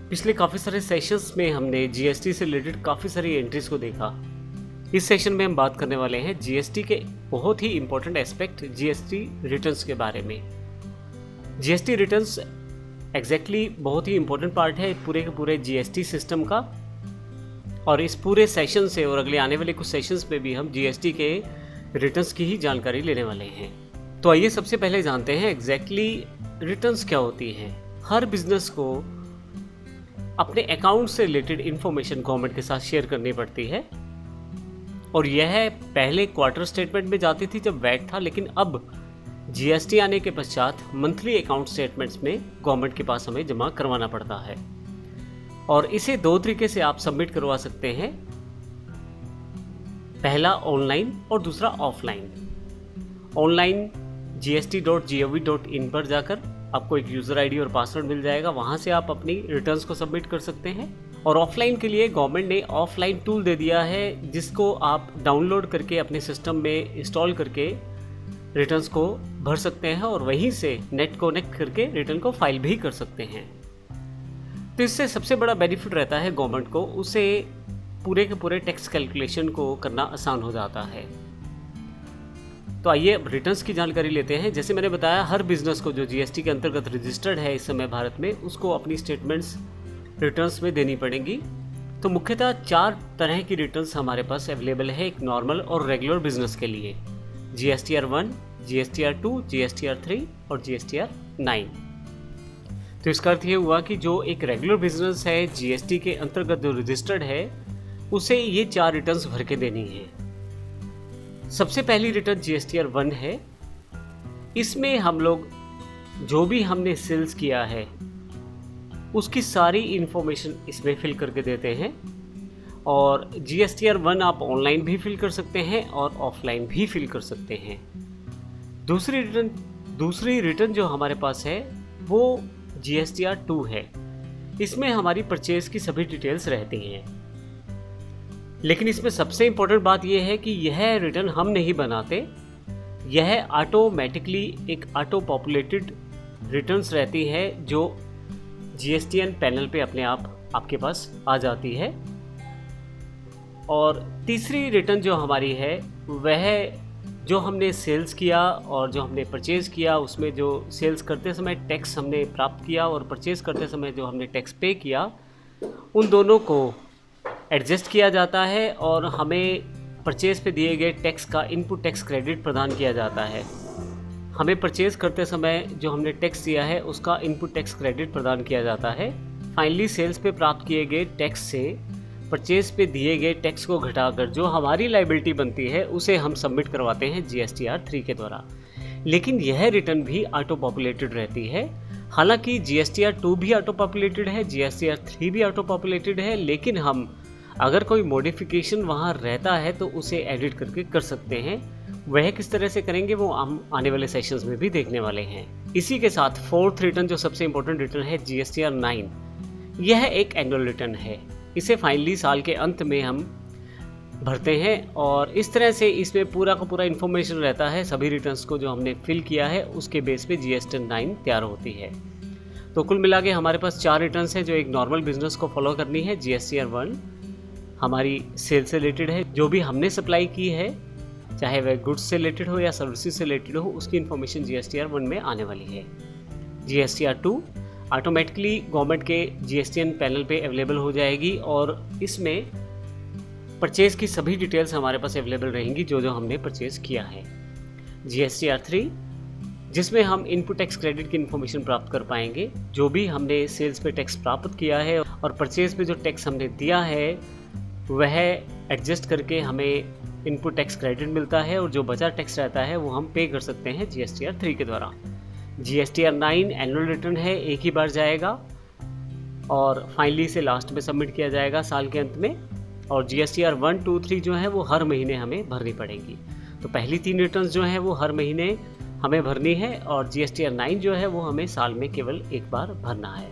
पिछले काफ़ी सारे सेशंस में हमने जीएसटी से रिलेटेड काफ़ी सारी एंट्रीज को देखा। इस सेशन में हम बात करने वाले हैं जीएसटी के बहुत ही इंपॉर्टेंट एस्पेक्ट जीएसटी रिटर्न्स के बारे में। जीएसटी रिटर्न्स एग्जैक्टली बहुत ही इंपॉर्टेंट पार्ट है पूरे के पूरे जीएसटी सिस्टम का, और इस पूरे सेशन से और अगले आने वाले कुछ सेशंस में भी हम जीएसटी के रिटर्न्स की ही जानकारी लेने वाले हैं। तो आइए सबसे पहले जानते हैं एग्जैक्टली रिटर्न्स क्या होती हैं। हर बिजनेस को अपने अकाउंट से रिलेटेड इंफॉर्मेशन गवर्नमेंट के साथ शेयर करनी पड़ती है, और यह पहले क्वार्टर स्टेटमेंट में जाती थी जब वैट था, लेकिन अब जीएसटी आने के पश्चात मंथली अकाउंट स्टेटमेंट्स में गवर्नमेंट के पास हमें जमा करवाना पड़ता है, और इसे दो तरीके से आप सबमिट करवा सकते हैं। पहला ऑनलाइन और दूसरा ऑफलाइन। ऑनलाइन gst.gov.in पर जाकर आपको एक यूज़र आईडी और पासवर्ड मिल जाएगा, वहाँ से आप अपनी रिटर्न्स को सबमिट कर सकते हैं। और ऑफलाइन के लिए गवर्नमेंट ने ऑफलाइन टूल दे दिया है, जिसको आप डाउनलोड करके अपने सिस्टम में इंस्टॉल करके रिटर्न्स को भर सकते हैं, और वहीं से नेट कनेक्ट करके रिटर्न को फाइल भी कर सकते हैं। तो इससे सबसे बड़ा बेनिफिट रहता है गवर्नमेंट को, उसे पूरे के पूरे टैक्स कैलकुलेशन को करना आसान हो जाता है। तो आइए अब रिटर्न्स की जानकारी लेते हैं। जैसे मैंने बताया, हर बिजनेस को जो जीएसटी के अंतर्गत रजिस्टर्ड है इस समय भारत में, उसको अपनी स्टेटमेंट्स रिटर्न्स में देनी पड़ेंगी। तो मुख्यतः 4 तरह की रिटर्न्स हमारे पास अवेलेबल है एक नॉर्मल और रेगुलर बिजनेस के लिए: जीएसटीआर 1, जीएसटीआर 2, जीएसटीआर 3 और जीएसटीआर 9। तो इसका अर्थ ये हुआ कि जो एक रेगुलर बिजनेस है जीएसटी के अंतर्गत जो रजिस्टर्ड है, उसे ये 4 रिटर्न्स भर के देनी है। सबसे पहली रिटर्न जीएसटीआर 1 है। इसमें हम लोग जो भी हमने सेल्स किया है उसकी सारी इंफॉर्मेशन इसमें फिल करके देते हैं, और जीएसटीआर 1 आप ऑनलाइन भी फिल कर सकते हैं और ऑफलाइन भी फिल कर सकते हैं। दूसरी रिटर्न जो हमारे पास है वो जीएसटीआर 2 है। इसमें हमारी परचेज की सभी डिटेल्स रहती हैं, लेकिन इसमें सबसे इम्पोर्टेंट बात यह है कि यह रिटर्न हम नहीं बनाते, यह ऑटोमेटिकली एक ऑटो पॉपुलेटेड रिटर्न्स रहती है जो जीएसटीएन पैनल पे अपने आप आपके पास आ जाती है। और तीसरी रिटर्न जो हमारी है वह जो हमने सेल्स किया और जो हमने परचेज़ किया, उसमें जो सेल्स करते समय टैक्स हमने प्राप्त किया और परचेज़ करते समय जो हमने टैक्स पे किया, उन दोनों को एडजस्ट किया जाता है और हमें परचेज़ पे दिए गए टैक्स का इनपुट टैक्स क्रेडिट प्रदान किया जाता है। हमें परचेज़ करते समय जो हमने टैक्स दिया है उसका इनपुट टैक्स क्रेडिट प्रदान किया जाता है। फाइनली सेल्स पे प्राप्त किए गए टैक्स से परचेज़ पे दिए गए टैक्स को घटाकर जो हमारी लायबिलिटी बनती है उसे हम सबमिट करवाते हैं जीएसटीआर 3 के द्वारा। लेकिन यह रिटर्न भी ऑटो पॉपुलेटेड रहती है। हालांकि जीएसटीआर 2 भी ऑटो पॉपुलेटेड है, जीएसटीआर 3 भी ऑटो पॉपुलेटेड है, लेकिन हम अगर कोई मॉडिफिकेशन वहाँ रहता है तो उसे एडिट करके कर सकते हैं। वह किस तरह से करेंगे वो हम आने वाले सेशंस में भी देखने वाले हैं। इसी के साथ फोर्थ रिटर्न जो सबसे इम्पोर्टेंट रिटर्न है जीएसटीआर 9, यह एक एनुअल रिटर्न है। इसे फाइनली साल के अंत में हम भरते हैं, और इस तरह से इसमें पूरा का पूरा इन्फॉर्मेशन रहता है सभी रिटर्न्स को जो हमने फिल किया है उसके बेस पे जीएसटीआर 9 तैयार होती है। तो कुल मिला के हमारे पास 4 रिटर्न्स हैं जो एक नॉर्मल बिजनेस को फॉलो करनी है। जीएसटीआर 1 हमारी सेल से रिलेटेड है, जो भी हमने सप्लाई की है, चाहे वह गुड्स से रिलेटेड हो या सर्विसेज से रिलेटेड हो, उसकी इन्फॉर्मेशन जीएसटीआर 1 में आने वाली है। जीएसटीआर 2 ऑटोमेटिकली गवर्नमेंट के जीएसटीएन पैनल पे अवेलेबल हो जाएगी, और इसमें परचेज़ की सभी डिटेल्स हमारे पास अवेलेबल रहेंगी जो जो हमने परचेज़ किया है। जीएसटीआर 3 जिसमें हम इनपुट टैक्स क्रेडिट की इन्फॉर्मेशन प्राप्त कर पाएंगे, जो भी हमने सेल्स पे टैक्स प्राप्त किया है और परचेज़ पे जो टैक्स हमने दिया है वह एडजस्ट करके हमें इनपुट टैक्स क्रेडिट मिलता है, और जो बचा टैक्स रहता है वो हम पे कर सकते हैं जीएसटीआर 3 के द्वारा। जीएसटीआर 9 एनुअल रिटर्न है, एक ही बार जाएगा और फाइनली से लास्ट में सबमिट किया जाएगा साल के अंत में, और जीएसटीआर 1, 2, 3 जो है वो हर महीने हमें भरनी पड़ेगी। तो पहली 3 रिटर्न्स जो हैं वो हर महीने हमें भरनी है, और जीएसटीआर 9 जो है वो हमें साल में केवल एक बार भरना है।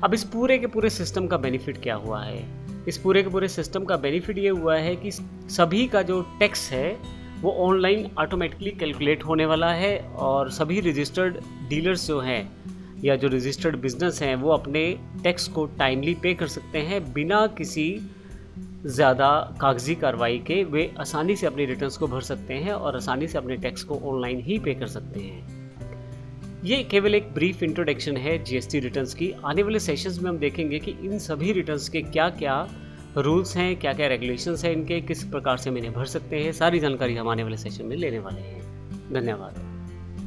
अब इस पूरे के पूरे सिस्टम का बेनिफिट क्या हुआ है? इस पूरे के पूरे सिस्टम का बेनिफिट ये हुआ है कि सभी का जो टैक्स है वो ऑनलाइन ऑटोमेटिकली कैलकुलेट होने वाला है, और सभी रजिस्टर्ड डीलर्स जो हैं या जो रजिस्टर्ड बिजनेस हैं वो अपने टैक्स को टाइमली पे कर सकते हैं बिना किसी ज़्यादा कागजी कार्रवाई के। वे आसानी से अपनी रिटर्न्स को भर सकते हैं और आसानी से अपने टैक्स को ऑनलाइन ही पे कर सकते हैं। ये केवल एक ब्रीफ इंट्रोडक्शन है जीएसटी रिटर्न्स की। आने वाले सेशंस में हम देखेंगे कि इन सभी रिटर्न्स के क्या क्या रूल्स हैं, क्या क्या रेगुलेशंस हैं इनके, किस प्रकार से हम इन्हें भर सकते हैं। सारी जानकारी हम आने वाले सेशन में लेने वाले हैं। धन्यवाद।